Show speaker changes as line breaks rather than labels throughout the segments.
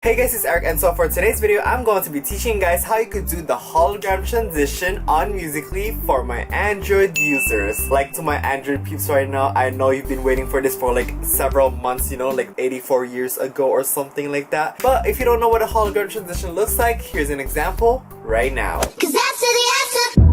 Hey guys, it's Eric, and so for today's video, I'm going to be teaching you guys how you could do the hologram transition on Musical.ly for my Android users. Like, to my Android peeps right now, I know you've been waiting for this for like several months, you know, like 84 years ago or something like that. But if you don't know what a hologram transition looks like, here's an example right now. 'Cause that's the answer.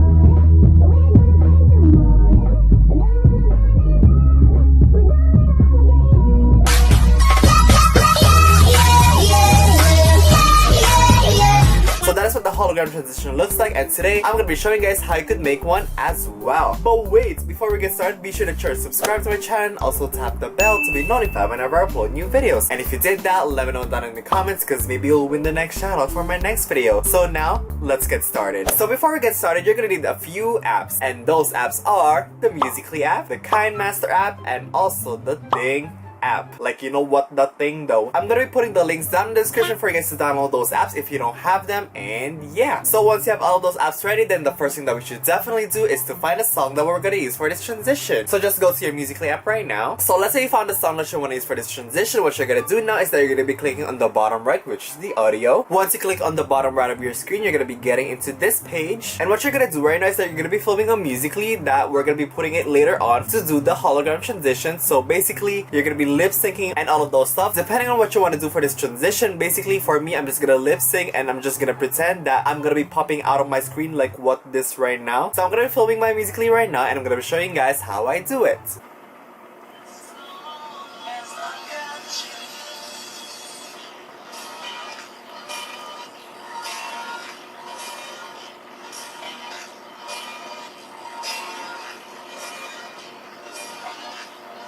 So that is what the hologram transition looks like, and today I'm going to be showing you guys how you could make one as well. But wait, before we get started, be sure to subscribe to my channel and also tap the bell to be notified whenever I upload new videos. And if you did that, let me know down in the comments because maybe you'll win the next shout out for my next video. So now, let's get started. So before we get started, you're going to need a few apps, and those apps are the Musical.ly app, the KineMaster app, and also the Thyng app. Like, you know what, the thing though. I'm gonna be putting the links down in the description for you guys to download those apps if you don't have them, and yeah. So once you have all of those apps ready, then the first thing that we should definitely do is to find a song that we're gonna use for this transition. So just go to your Musical.ly app right now. So let's say you found the song that you want to use for this transition. What you're gonna do now is that you're gonna be clicking on the bottom right, which is the audio. Once you click on the bottom right of your screen, you're gonna be getting into this page, and what you're gonna do right now is that you're gonna be filming a Musical.ly that we're gonna be putting it later on to do the hologram transition. So basically, you're gonna be lip syncing and all of those stuff depending on what you want to do for this transition. Basically, for me, I'm just gonna lip sync and I'm just gonna pretend that I'm gonna be popping out of my screen like what this right now. So I'm gonna be filming my Musical.ly right now, and I'm gonna be showing you guys how I do it.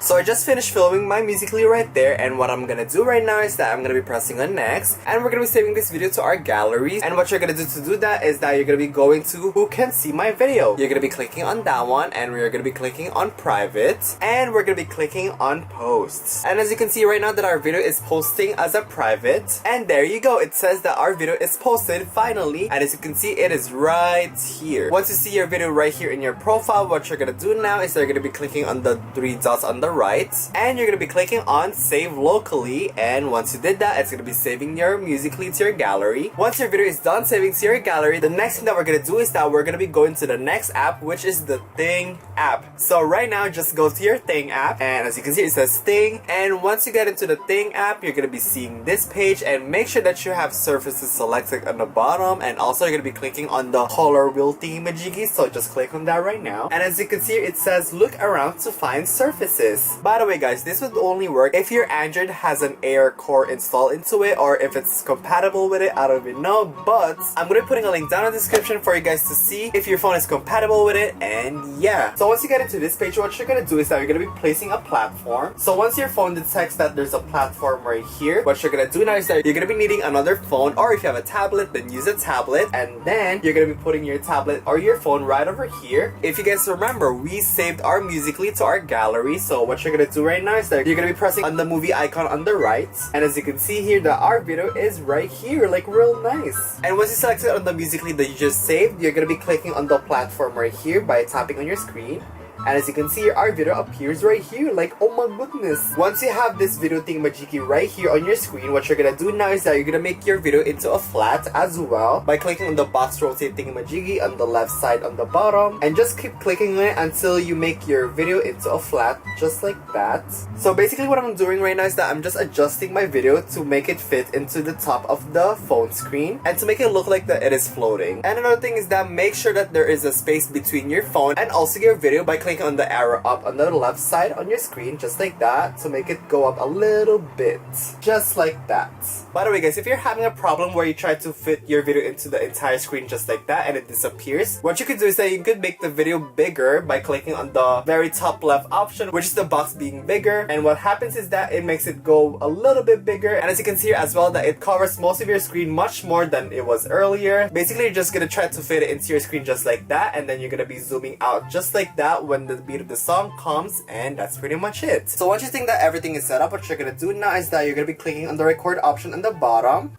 So I just finished filming my Musical.ly right there, and what I'm gonna do right now is that I'm gonna be pressing on next, and we're gonna be saving this video to our galleries. And what you're gonna do to do that is that you're gonna be going to who can see my video. You're gonna be clicking on that one, and we're gonna be clicking on private, and we're gonna be clicking on posts. And as you can see right now that our video is posting as a private, and there you go, it says that our video is posted finally, and as you can see, it is right here. Once you see your video right here in your profile, what you're gonna do now is that you're gonna be clicking on the three dots on the right, and you're gonna be clicking on save locally, and once you did that, it's gonna be saving your Musical.ly to your gallery. Once your video is done saving to your gallery, the next thing that we're gonna do is that we're gonna be going to the next app, which is the Thyng app. So right now, just go to your Thyng app, and as you can see, it says Thyng, and once you get into the Thyng app, you're gonna be seeing this page, and make sure that you have surfaces selected on the bottom, and also you're gonna be clicking on the color wheel thingamajiggy, so just click on that right now. And as you can see, it says look around to find surfaces. By the way guys, this would only work if your Android has an Air core installed into it, or if it's compatible with it, I don't even know, but I'm gonna be putting a link down in the description for you guys to see if your phone is compatible with it, and yeah. So once you get into this page, what you're gonna do is that you're gonna be placing a platform. So once your phone detects that there's a platform right here, what you're gonna do now is that you're gonna be needing another phone, or if you have a tablet, then use a tablet, and then you're gonna be putting your tablet or your phone right over here. If you guys remember, we saved our Musical.ly to our gallery, so what you're gonna do right now is that you're gonna be pressing on the movie icon on the right, and as you can see here, that our video is right here, like real nice. And once you select it on the Musical.ly that you just saved, you're gonna be clicking on the platform right here by tapping on your screen. And as you can see, our video appears right here, like, oh my goodness. Once you have this video thingamajiggy right here on your screen, what you're gonna do now is that you're gonna make your video into a flat as well by clicking on the box rotate thingamajiggy on the left side on the bottom, and just keep clicking on it until you make your video into a flat, just like that. So basically what I'm doing right now is that I'm just adjusting my video to make it fit into the top of the phone screen and to make it look like that it is floating. And another thing is that make sure that there is a space between your phone and also your video by clicking on the arrow up on the left side on your screen, just like that, to make it go up a little bit, just like that. By the way guys, if you're having a problem where you try to fit your video into the entire screen just like that and it disappears, what you could do is that you could make the video bigger by clicking on the very top left option, which is the box being bigger, and what happens is that it makes it go a little bit bigger, and as you can see here as well, that it covers most of your screen much more than it was earlier. Basically, you're just gonna try to fit it into your screen just like that, and then you're gonna be zooming out just like that when the beat of the song comes, and that's pretty much it. So once you think that everything is set up, what you're gonna do now is that you're gonna be clicking on the record option on the bottom.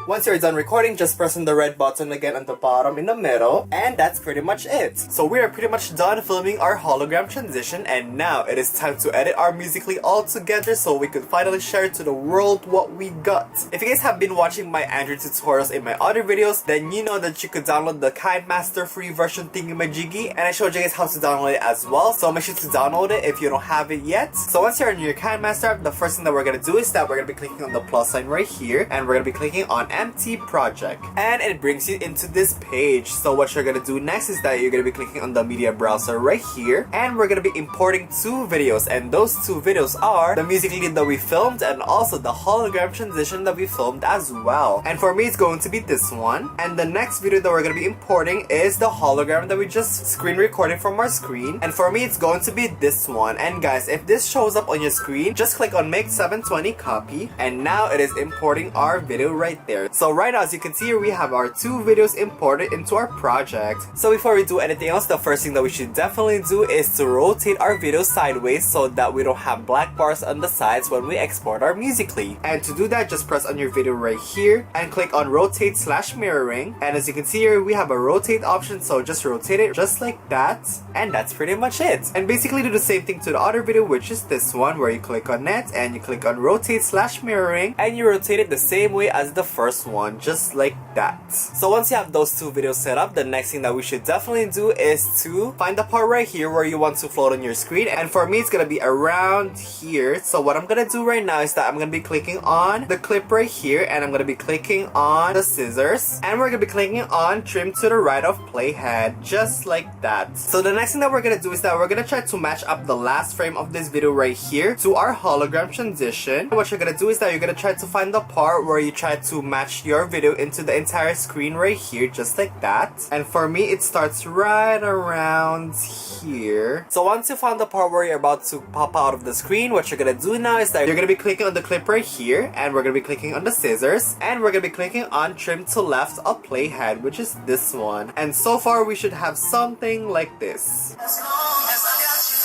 Once you're done recording, just press on the red button again on the bottom in the middle, and that's pretty much it. So we are pretty much done filming our hologram transition, and now it is time to edit our Musical.ly all together so we could finally share to the world what we got. If you guys have been watching my Android tutorials in my other videos, then you know that you could download the KineMaster free version thingamajiggy, and I showed you guys how to download it as well, so make sure to download it if you don't have it yet. So once you're on your KineMaster app, the first thing that we're gonna do is that we're gonna be clicking on the plus sign right here, and we're gonna be clicking on empty project, and it brings you into this page. So what you're gonna do next is that you're gonna be clicking on the media browser right here, and we're gonna be importing two videos, and those two videos are the Musical.ly that we filmed and also the hologram transition that we filmed as well. And for me, it's going to be this one, and the next video that we're gonna be importing is the hologram that we just screen recorded from our screen, and for me, it's going to be this one. And guys, if this shows up on your screen, just click on make 720 copy, and now it is importing our video right there. So right now, as you can see here, we have our two videos imported into our project. So before we do anything else, the first thing that we should definitely do is to rotate our video sideways so that we don't have black bars on the sides when we export our Musical.ly. And to do that, just press on your video right here and click on rotate/mirroring, and as you can see here, we have a rotate option, so just rotate it just like that, and that's pretty much it. And basically do the same thing to the other video, which is this one, where you click on it and you click on rotate/mirroring, and you rotate it the same way as the first one, just like that. So once you have those two videos set up, the next thing that we should definitely do is to find the part right here where you want to float on your screen, and for me, it's gonna be around here. So what I'm gonna do right now is that I'm gonna be clicking on the clip right here, and I'm gonna be clicking on the scissors, and we're gonna be clicking on trim to the right of playhead, just like that. So the next thing that we're gonna do is that we're gonna try to match up the last frame of this video right here to our hologram transition. What you're gonna do is that you're gonna try to find the part where you try to match your video into the entire screen right here, just like that. And for me, it starts right around here. So once you found the part where you're about to pop out of the screen, what you're gonna do now is that you're gonna be clicking on the clip right here, and we're gonna be clicking on the scissors, and we're gonna be clicking on trim to left of playhead, which is this one. And so far, we should have something like this. As long as I got you.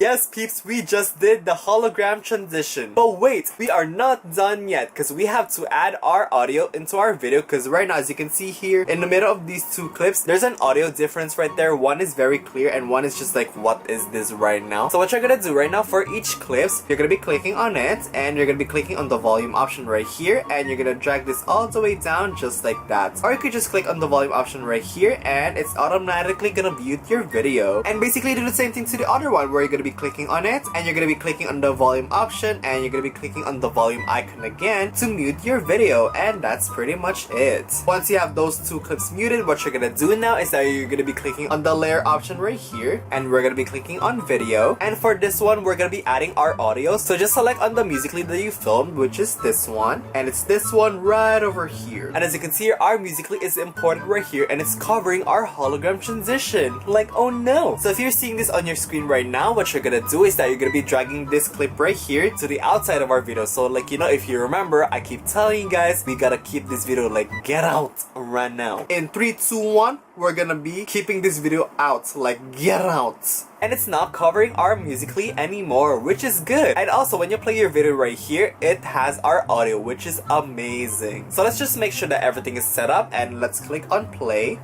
Yes, peeps, we just did the hologram transition. But wait, we are not done yet, because we have to add our audio into our video, because right now, as you can see here, in the middle of these two clips, there's an audio difference right there. One is very clear, and one is just like, what is this right now? So what you're gonna do right now, for each clips, you're gonna be clicking on it, and you're gonna be clicking on the volume option right here, and you're gonna drag this all the way down, just like that. Or you could just click on the volume option right here, and it's automatically gonna mute your video. And basically do the same thing to the other one, where you're gonna be clicking on it, and you're gonna be clicking on the volume option, and you're gonna be clicking on the volume icon again to mute your video, and that's pretty much it. Once you have those two clips muted, what you're gonna do now is that you're gonna be clicking on the layer option right here, and we're gonna be clicking on video, and for this one, we're gonna be adding our audio, so just select on the Musical.ly that you filmed, which is this one, and it's this one right over here. And as you can see here, our Musical.ly is imported right here, and it's covering our hologram transition. Like, oh no! So if you're seeing this on your screen right now, what you're gonna do is that you're gonna be dragging this clip right here to the outside of our video. So like, you know, if you remember, I keep telling you guys, we gotta keep this video like get out right now. In 3, 2, 1, we're gonna be keeping this video out, like get out. And it's not covering our Musical.ly anymore, which is good. And also, when you play your video right here, it has our audio, which is amazing. So let's just make sure that everything is set up, and let's click on play.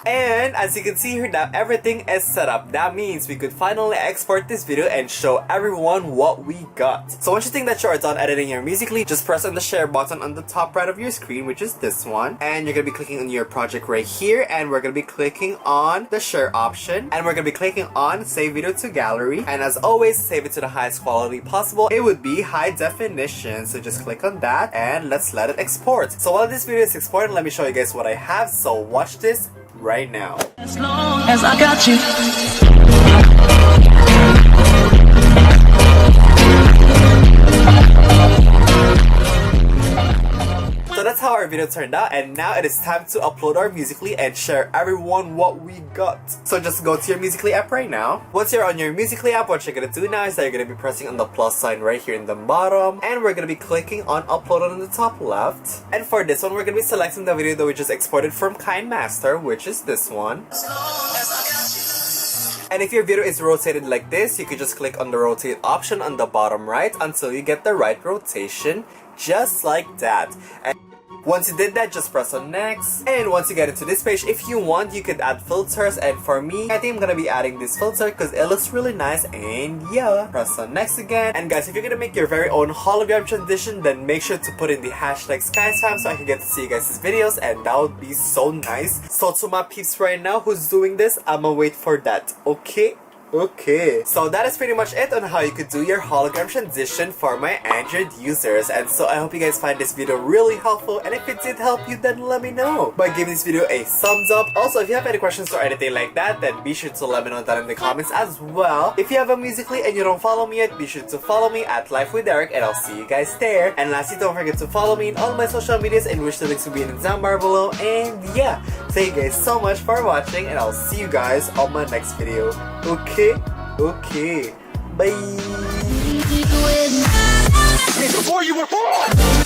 And as you can see here now, everything is set up. That means we could finally export this video and show everyone what we got. So once you think that you're done editing your Musical.ly, just press on the share button on the top right of your screen, which is this one. And you're gonna be clicking on your project right here, and we're gonna be clicking on the share option, and we're gonna be clicking on save video to gallery. And as always, save it to the highest quality possible. It would be high definition, so just click on that and let's let it export. So while this video is exporting, let me show you guys what I have. So watch this right now. As long as I got you. So that's that's how our video turned out, and now it is time to upload our Musical.ly and share everyone what we got. So just go to your Musical.ly app right now. Once you're on your Musical.ly app, what you're gonna do now is that you're gonna be pressing on the plus sign right here in the bottom, and we're gonna be clicking on upload on the top left. And for this one, we're gonna be selecting the video that we just exported from KineMaster, which is this one. And if your video is rotated like this, you could just click on the rotate option on the bottom right until you get the right rotation, just like that. And once you did that, just press on next. And once you get into this page, if you want, you could add filters. And for me, I think I'm gonna be adding this filter because it looks really nice. And yeah, press on next again. And guys, if you're gonna make your very own hologram transition, then make sure to put in the hashtag SkySpam so I can get to see you guys' videos, and that would be so nice. So to my peeps right now who's doing this, I'ma wait for that, okay? Okay, so that is pretty much it on how you could do your hologram transition for my Android users. And so I hope you guys find this video really helpful, and if it did help you, then let me know by giving this video a thumbs up. Also, if you have any questions or anything like that, then be sure to let me know that in the comments as well. If you have a Musical.ly and you don't follow me yet, be sure to follow me at Life with Erick, and I'll see you guys there. And lastly, don't forget to follow me in all my social medias, in which the links will be in the down bar below. And yeah, thank you guys so much for watching, and I'll see you guys on my next video. Okay? Okay. Bye.
Before you were born!